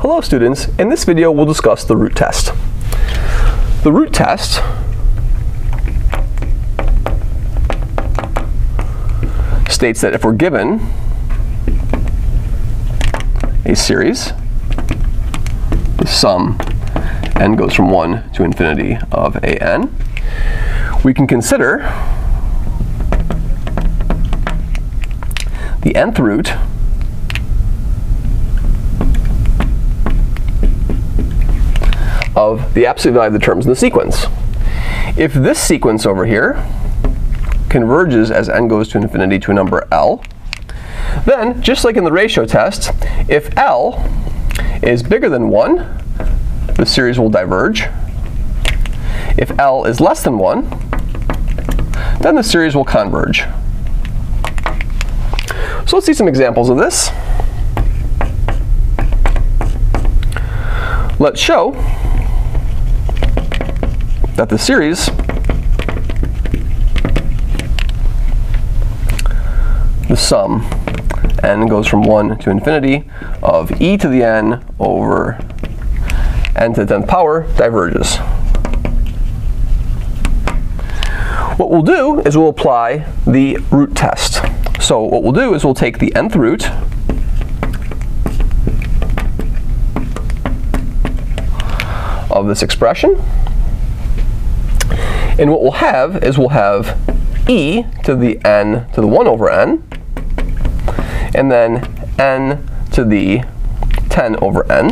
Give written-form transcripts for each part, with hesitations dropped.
Hello students, in this video we'll discuss the root test. The root test states that if we're given a series, the sum n goes from 1 to infinity of a n, we can consider the nth root of the absolute value of the terms in the sequence. If this sequence over here converges as n goes to infinity to a number L, then, just like in the ratio test, if L is bigger than 1, the series will diverge. If L is less than 1, then the series will converge. So let's see some examples of this. Let's show that the series the sum n goes from 1 to infinity of e to the n over n to the 10th power diverges. What we'll do is we'll apply the root test. So what we'll do is we'll take the nth root of this expression, and what we'll have is we'll have e to the n to the 1 over n, and then n to the 10 over n.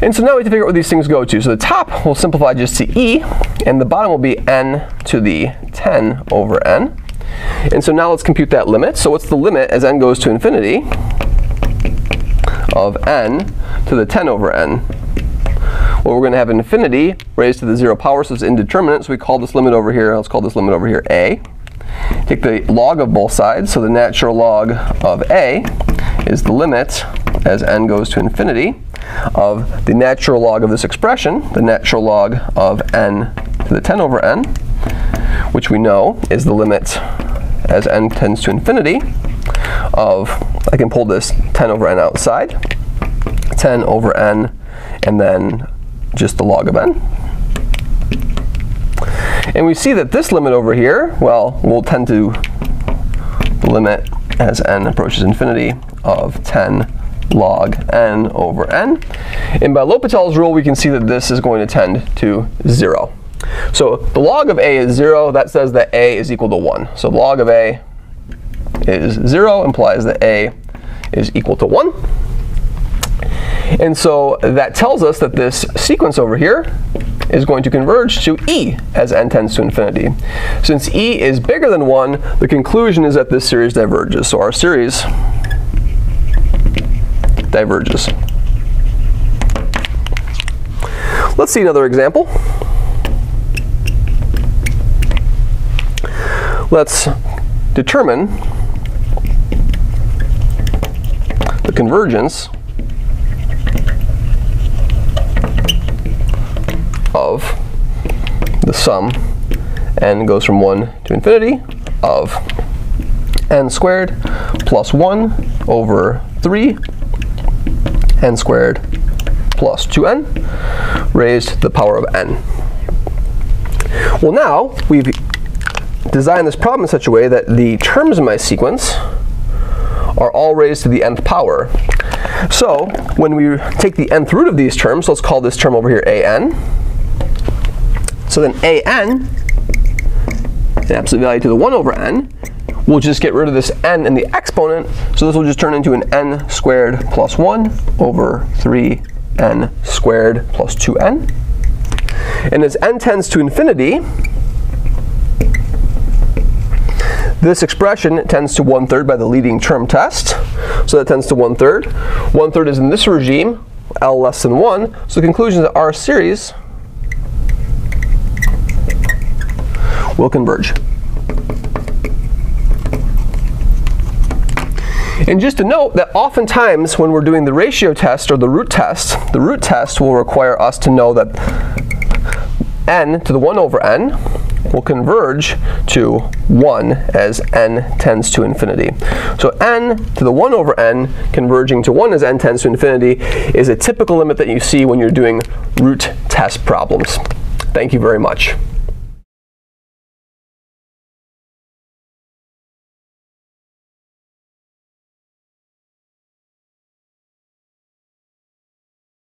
And so now we have to figure out where these things go to. So the top will simplify just to e, and the bottom will be n to the 10 over n. And so now let's compute that limit. So what's the limit as n goes to infinity of n to the 10 over n? Well, we're going to have infinity raised to the 0 power, so it's indeterminate. So we call this limit over here, let's call this limit over here a. Take the log of both sides, so the natural log of a is the limit as n goes to infinity of the natural log of this expression, the natural log of n to the 10 over n, which we know is the limit as n tends to infinity of, I can pull this 10 over n outside, 10 over n, and then just the log of n. And we see that this limit over here, well, will tend to the limit as n approaches infinity of 10 log n over n. And by L'Hopital's rule, we can see that this is going to tend to 0. So the log of a is 0. That says that a is equal to 1. So log of a is 0, implies that a is equal to 1. And so that tells us that this sequence over here is going to converge to e as n tends to infinity. Since e is bigger than 1, the conclusion is that this series diverges. So our series diverges. Let's see another example. Let's determine the convergence of the sum n goes from 1 to infinity of n squared plus 1 over 3 n squared plus 2n raised to the power of n. Well, now we've designed this problem in such a way that the terms in my sequence are all raised to the nth power. So when we take the nth root of these terms, let's call this term over here an. So then an, an absolute value to the 1 over n, we'll just get rid of this n in the exponent, so this will just turn into an n squared plus 1 over 3n squared plus 2n. And as n tends to infinity, this expression tends to 1/3 by the leading term test. So that tends to 1/3. 1/3 is in this regime, L less than 1. So the conclusion is that our series will converge. And just to note that oftentimes when we're doing the ratio test or the root test will require us to know that n to the 1 over n will converge to 1 as n tends to infinity. So n to the 1 over n converging to 1 as n tends to infinity is a typical limit that you see when you're doing root test problems. Thank you very much.